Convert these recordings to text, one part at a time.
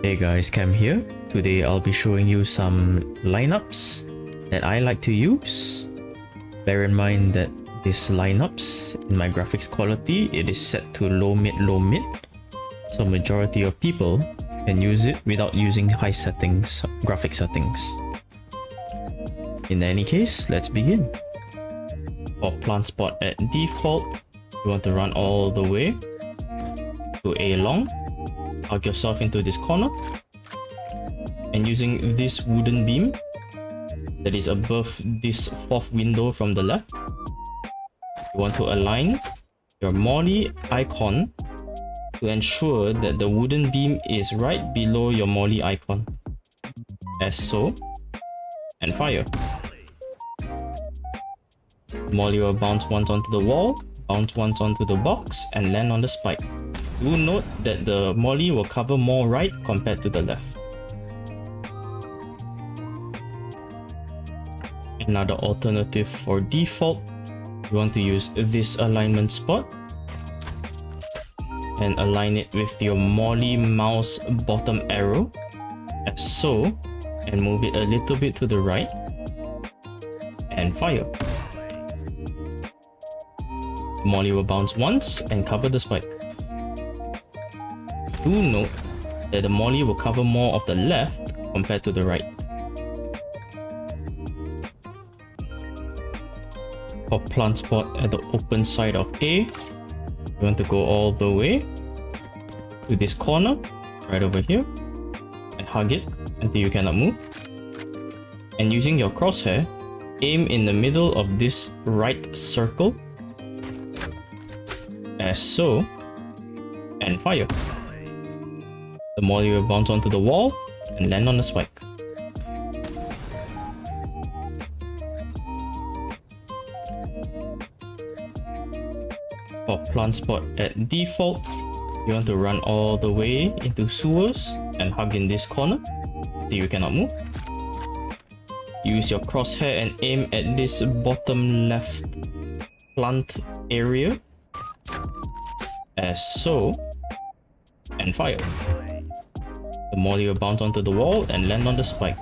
Hey guys, Cam here. Today I'll be showing you some lineups that I like to use. Bear in mind that these lineups, in my graphics quality, it is set to low mid, so majority of people can use it without using high settings, graphic settings. In any case, let's begin. For plant spot at default, you want to run all the way to A long. Hug yourself into this corner, and using this wooden beam that is above this fourth window from the left, you want to align your molly icon to ensure that the wooden beam is right below your molly icon, as so, and fire. Molly will bounce once onto the wall, bounce once onto the box, and land on the spike. Do note that the molly will cover more right compared to the left. Another alternative for default, you want to use this alignment spot and align it with your molly mouse bottom arrow, as so, and move it a little bit to the right, and fire. The molly will bounce once and cover the spike. Do note that the molly will cover more of the left compared to the right. For plant spot at the open side of A, you want to go all the way to this corner right over here and hug it until you cannot move. And using your crosshair, aim in the middle of this right circle, as so, and fire. The molly will bounce onto the wall and land on the spike. For plant spot at default, you want to run all the way into sewers and hug in this corner until you cannot move. Use your crosshair and aim at this bottom left plant area, as so, and fire. The molly will bounce onto the wall and land on the spike.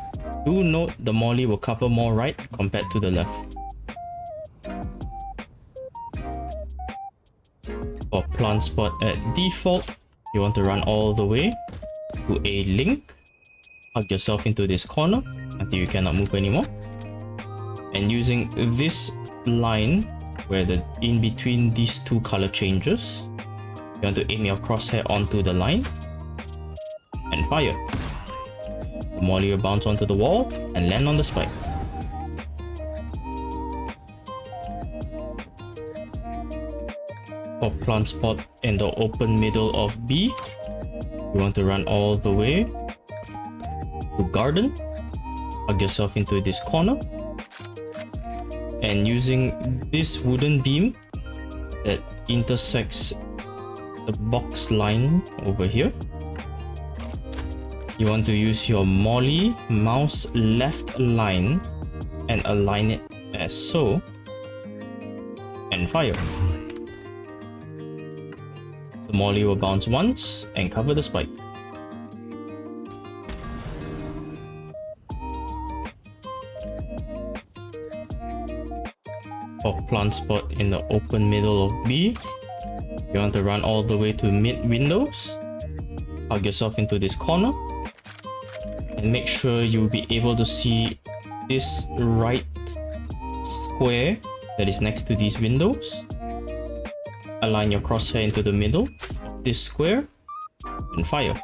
Do note the molly will cover more right compared to the left. For plant spot at default, you want to run all the way to A link, hug yourself into this corner until you cannot move anymore. And using this line where the in between these two color changes, you want to aim your crosshair onto the line and fire. The molly will bounce onto the wall and land on the spike. For plant spot in the open middle of B, you want to run all the way to garden, hug yourself into this corner, and using this wooden beam that intersects the box line over here, you want to use your molly mouse left line and align it as so, and fire. The molly will bounce once and cover the spike. For plant spot in the open middle of B, you want to run all the way to mid windows, hug yourself into this corner, and make sure you'll be able to see this right square that is next to these windows. Align your crosshair into the middle of this square and fire.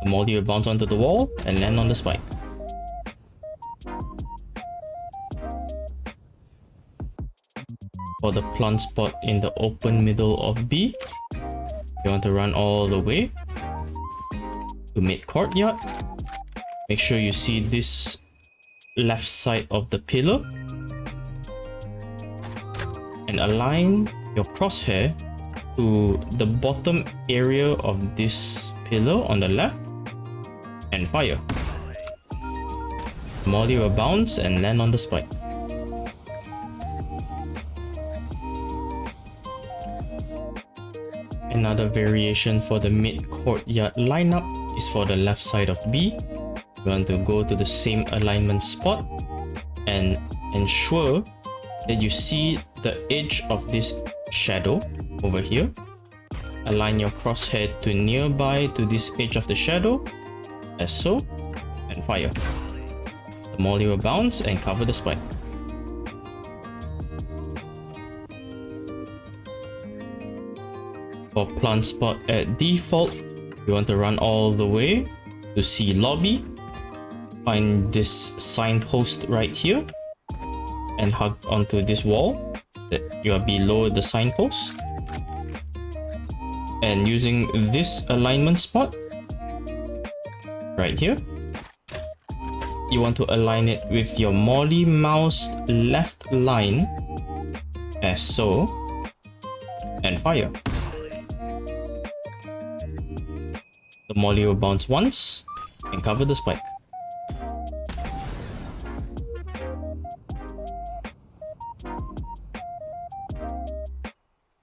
The molly will bounce onto the wall and land on the spike. For the plant spot in the open middle of B, you want to run all the way to mid courtyard. Make sure you see this left side of the pillar and align your crosshair to the bottom area of this pillar on the left and fire. The molly will bounce and land on the spike. Another variation for the mid courtyard lineup is for the left side of B. You want to go to the same alignment spot and ensure that you see the edge of this shadow over here. Align your crosshair to nearby to this edge of the shadow, as so, and fire. The molly will bounce and cover the spike. For plant spot at default, you want to run all the way to C lobby. Find this signpost right here and hug onto this wall that you are below the signpost. And using this alignment spot right here, you want to align it with your molly mouse left line, as so, and fire. The molly will bounce once and cover the spike.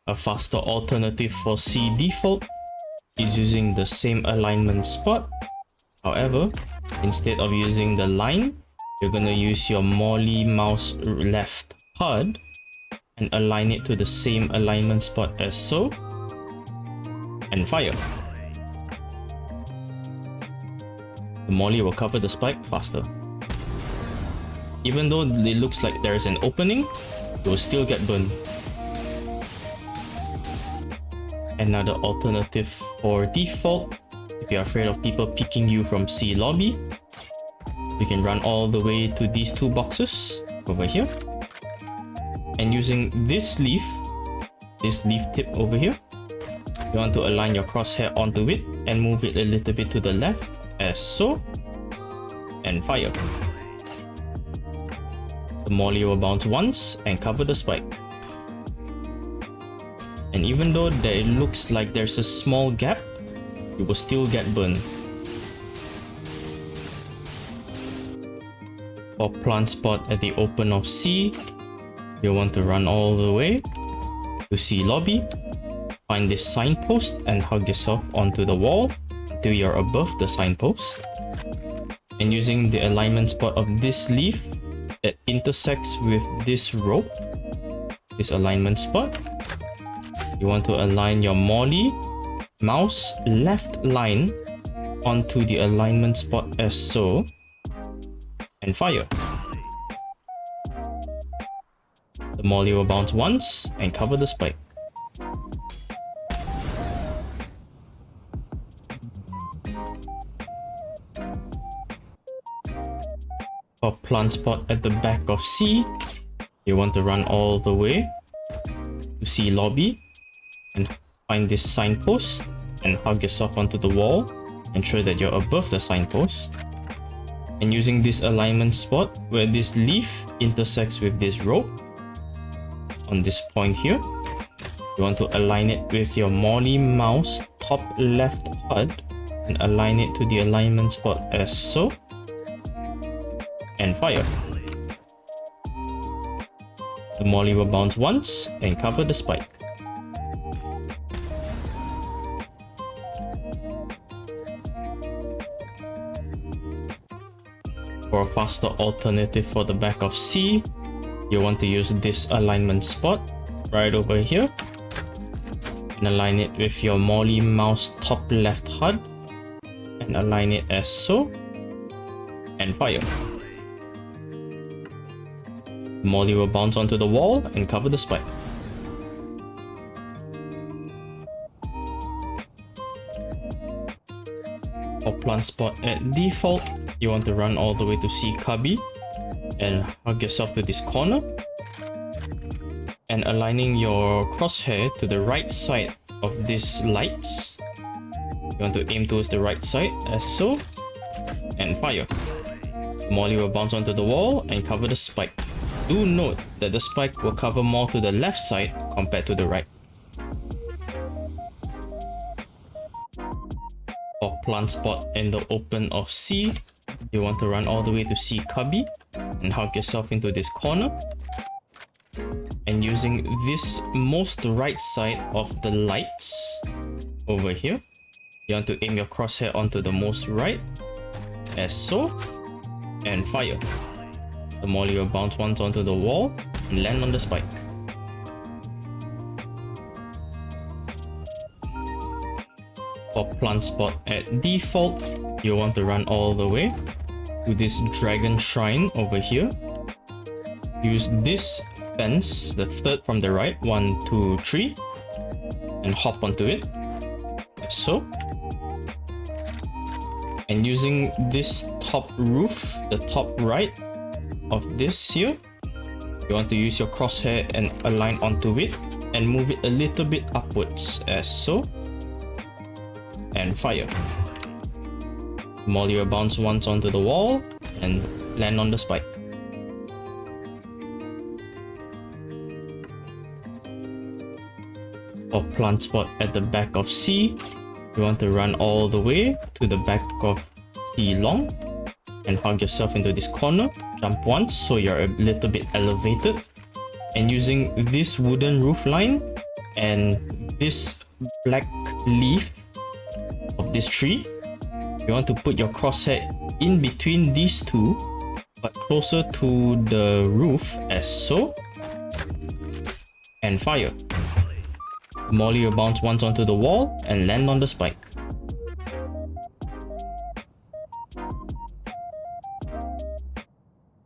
A faster alternative for C default is using the same alignment spot. However, instead of using the line, you're gonna use your molly mouse left HUD and align it to the same alignment spot as so, and fire. The molly will cover the spike faster. Even though it looks like there's an opening, you will still get burned. Another alternative for default, if you're afraid of people picking you from C lobby, you can run all the way to these two boxes over here. And using this leaf tip over here, you want to align your crosshair onto it and move it a little bit to the left, as so, and fire. The molly will bounce once and cover the spike. And even though it looks like there's a small gap, you will still get burned. For plant spot at the open of C, you want to run all the way to C lobby, find this signpost and hug yourself onto the wall until you're above the signpost. And using the alignment spot of this leaf that intersects with this rope, this alignment spot, you want to align your molly mouse left line onto the alignment spot as so, and fire. The molly will bounce once and cover the spike. For plant spot at the back of C, you want to run all the way to C lobby and find this signpost and hug yourself onto the wall. Ensure that you're above the signpost. And using this alignment spot where this leaf intersects with this rope on this point here, you want to align it with your molly mouse top left HUD and align it to the alignment spot as so, and fire. The molly will bounce once and cover the spike. For a faster alternative for the back of C, you want to use this alignment spot right over here and align it with your molly mouse top left HUD and align it as so, and fire. The molly will bounce onto the wall and cover the spike. For plant spot at default, you want to run all the way to C cubby and hug yourself to this corner and aligning your crosshair to the right side of these lights. You want to aim towards the right side as so, and fire. The molly will bounce onto the wall and cover the spike. Do note that the spike will cover more to the left side compared to the right. For plant spot in the open of C, you want to run all the way to C cubby and hug yourself into this corner. And using this most right side of the lights over here, You want to aim your crosshair onto the most right, as so, and fire. The molly will bounce once onto the wall and land on the spike. For plant spot at default, you want to run all the way to this dragon shrine over here. Use this fence, the third from the right, 1, 2, 3, and hop onto it, as so. And using this top roof, the top right of this here, you want to use your crosshair and align onto it and move it a little bit upwards, as so. And fire. Molly will bounce once onto the wall and land on the spike. For plant spot at the back of C, you want to run all the way to the back of C long and hug yourself into this corner. Jump once so you're a little bit elevated. And using this wooden roof line and this black leaf of this tree, you want to put your crosshair in between these two, but closer to the roof, as so, and fire. Molly will bounce once onto the wall and land on the spike.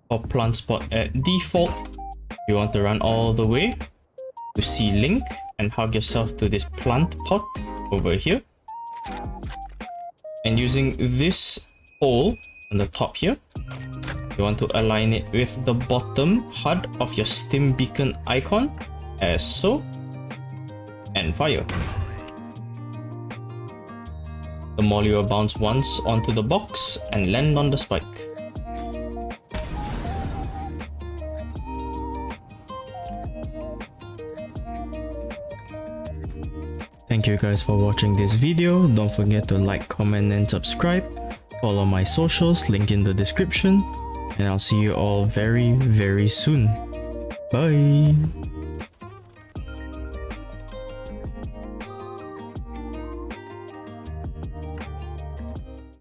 For plant spot at default, you want to run all the way to see Link and hug yourself to this plant pot over here. And using this hole on the top here, you want to align it with the bottom HUD of your stim beacon icon, as so, and fire. The molly will bounce once onto the box and land on the spike. Thank you guys for watching this video. Don't forget to like, comment and subscribe. Follow my socials, link in the description. And I'll see you all very, very soon. Bye!